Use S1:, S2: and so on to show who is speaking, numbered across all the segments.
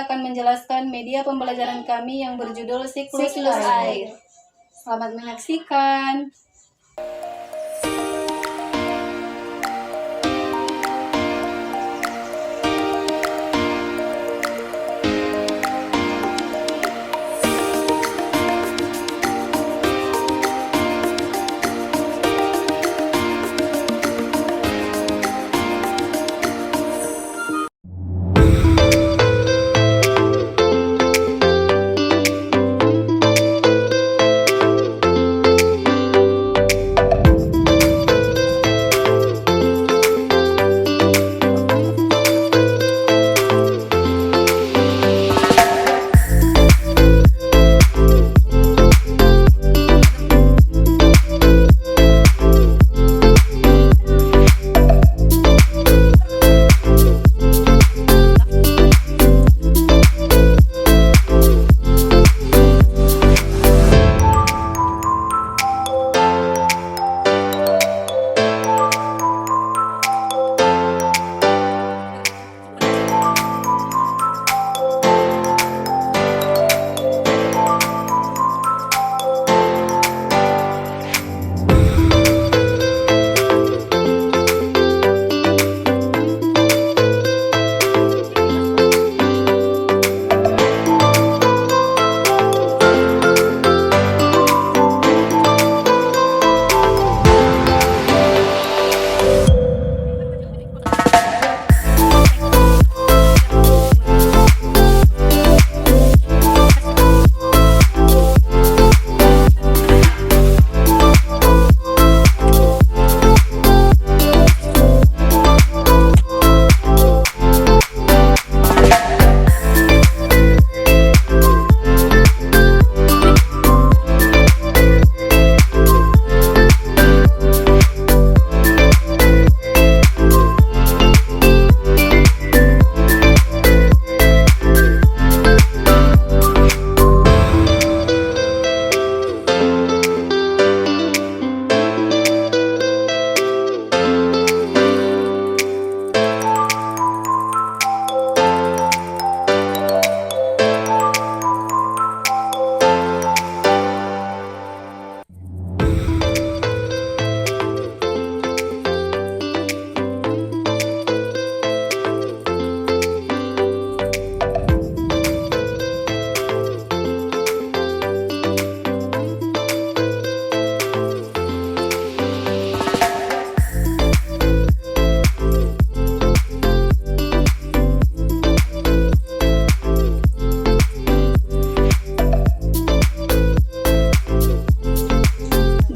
S1: akan menjelaskan media pembelajaran kami yang berjudul Siklus Air. Selamat menyaksikan.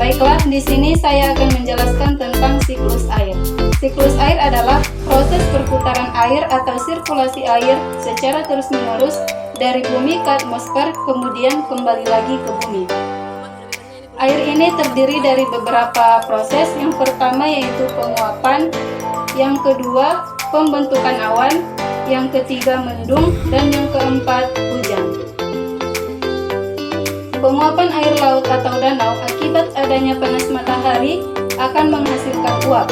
S1: Baiklah, di sini saya akan menjelaskan tentang siklus air. Siklus air adalah proses perputaran air atau sirkulasi air secara terus-menerus dari bumi ke atmosfer, kemudian kembali lagi ke bumi. Air ini terdiri dari beberapa proses. Yang pertama yaitu penguapan, yang kedua pembentukan awan, yang ketiga mendung, dan yang keempat hujan. Penguapan air laut atau danau akibat adanya panas matahari akan menghasilkan uap.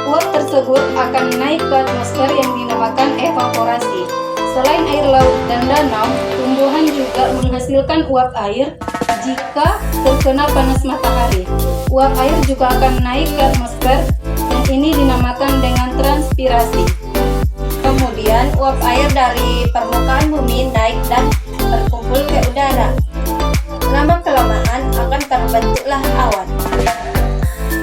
S1: Uap tersebut akan naik ke atmosfer yang dinamakan evaporasi. Selain air laut dan danau, tumbuhan juga menghasilkan uap air jika terkena panas matahari. Uap air juga akan naik ke atmosfer dan ini dinamakan dengan transpirasi.
S2: Kemudian uap air dari permukaan bumi naik dan terkumpul ke udara. Lama-kelamaan akan terbentuklah awan.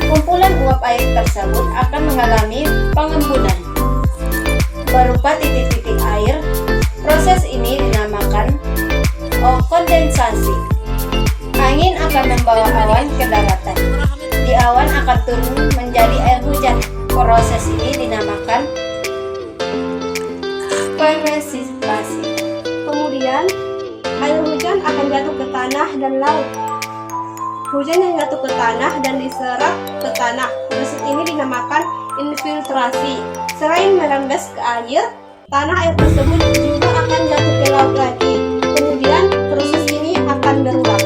S2: Kumpulan uap air tersebut akan mengalami pengembunan berupa titik-titik air. Proses ini dinamakan kondensasi. Angin akan membawa awan ke daratan. Di awan akan turun menjadi air hujan. Proses ini dinamakan presipitasi.
S3: Kemudian air hujan akan jatuh ke tanah dan laut. Hujan yang jatuh ke tanah dan diserap ke tanah. Proses ini dinamakan infiltrasi. Selain merembes ke air, tanah air tersebut juga akan jatuh ke laut lagi. Kemudian proses ini akan berulang.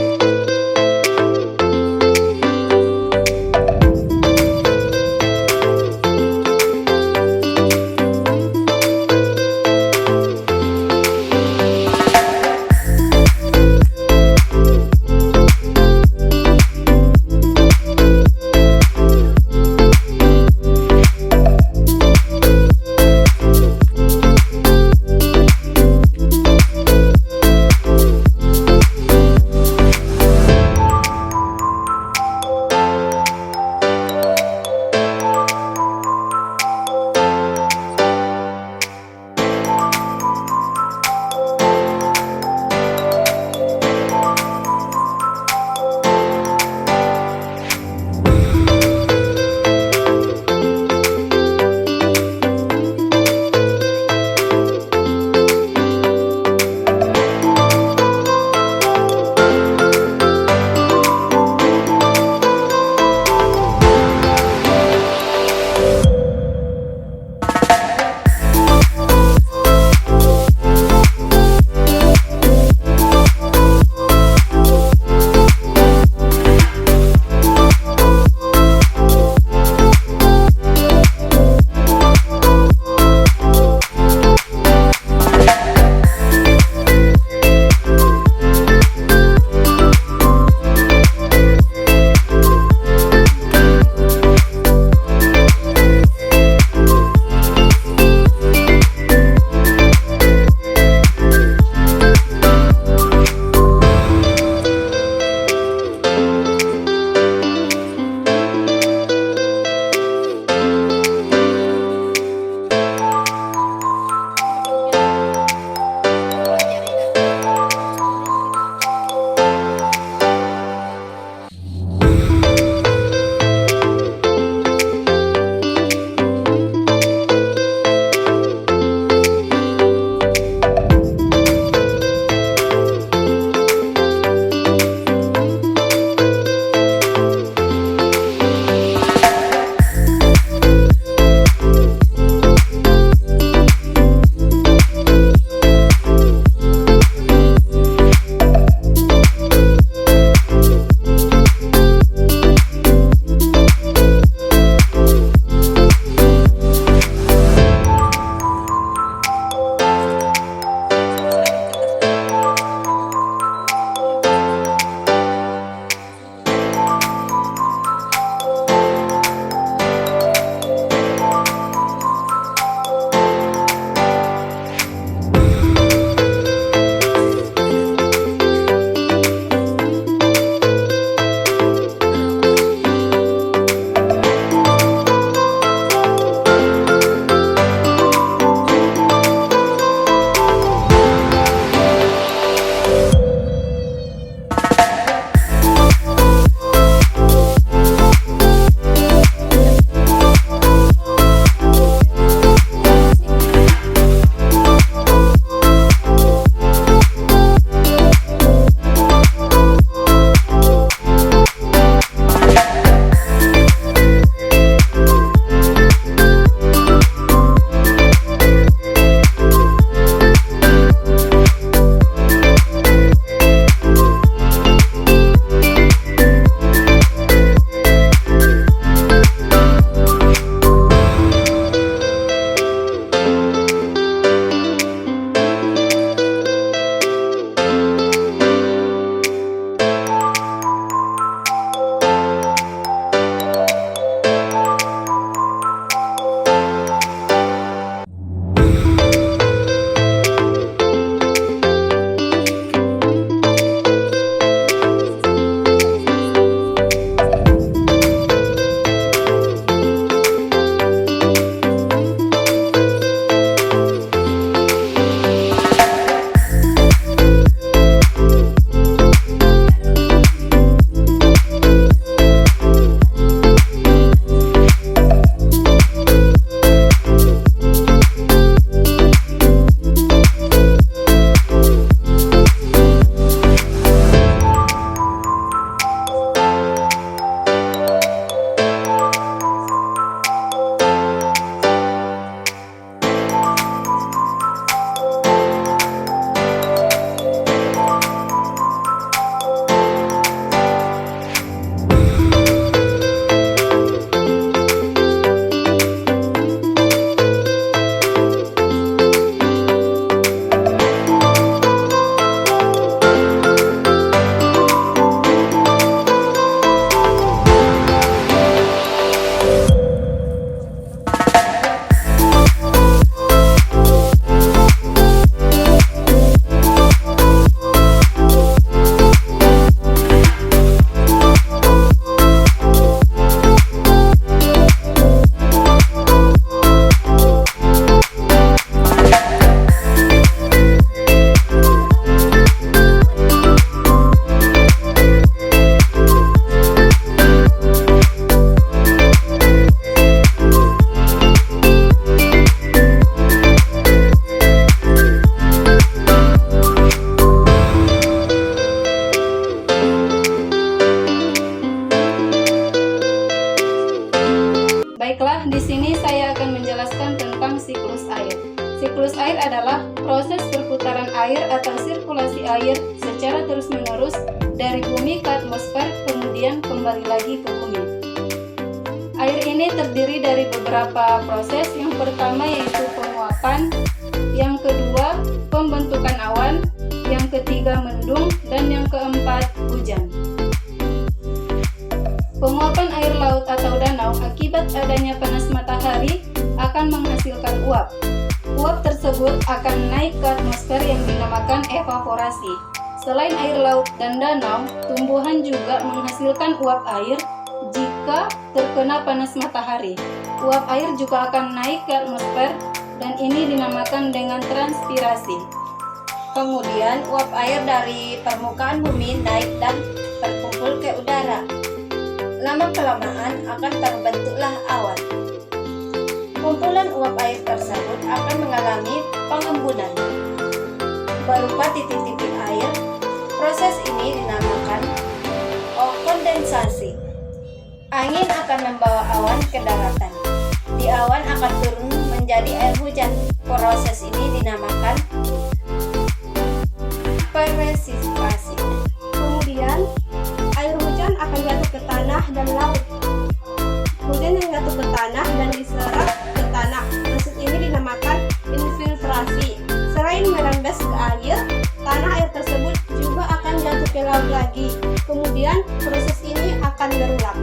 S1: air atau sirkulasi air secara terus-menerus dari bumi ke atmosfer kemudian kembali lagi ke bumi. Air ini terdiri dari beberapa proses. Yang pertama yaitu penguapan, yang kedua pembentukan awan, yang ketiga mendung, dan yang keempat hujan. Penguapan air laut atau danau akibat adanya panas matahari akan menghasilkan uap. Uap tersebut akan naik ke atmosfer yang dinamakan evaporasi. Selain air laut dan danau, tumbuhan juga menghasilkan uap air jika terkena panas matahari. Uap air juga akan naik ke atmosfer dan ini dinamakan dengan transpirasi.
S2: Kemudian uap air dari permukaan bumi naik dan berkumpul ke udara. Lama-kelamaan akan terbentuklah awan. Kumpulan uap air tersebut akan mengalami pengembunan berupa titik-titik air. Proses ini dinamakan kondensasi. Angin akan membawa awan ke daratan. Di awan akan turun menjadi air hujan. Proses ini dinamakan presipitasi.
S3: Kemudian, air hujan akan jatuh ke tanah dan laut. Hujan yang jatuh ke tanah dan diserap ke tanah. Proses ini dinamakan infiltrasi. Selain merembes ke air, tanah air tersebut juga akan jatuh ke laut lagi. Kemudian, proses ini akan berulang.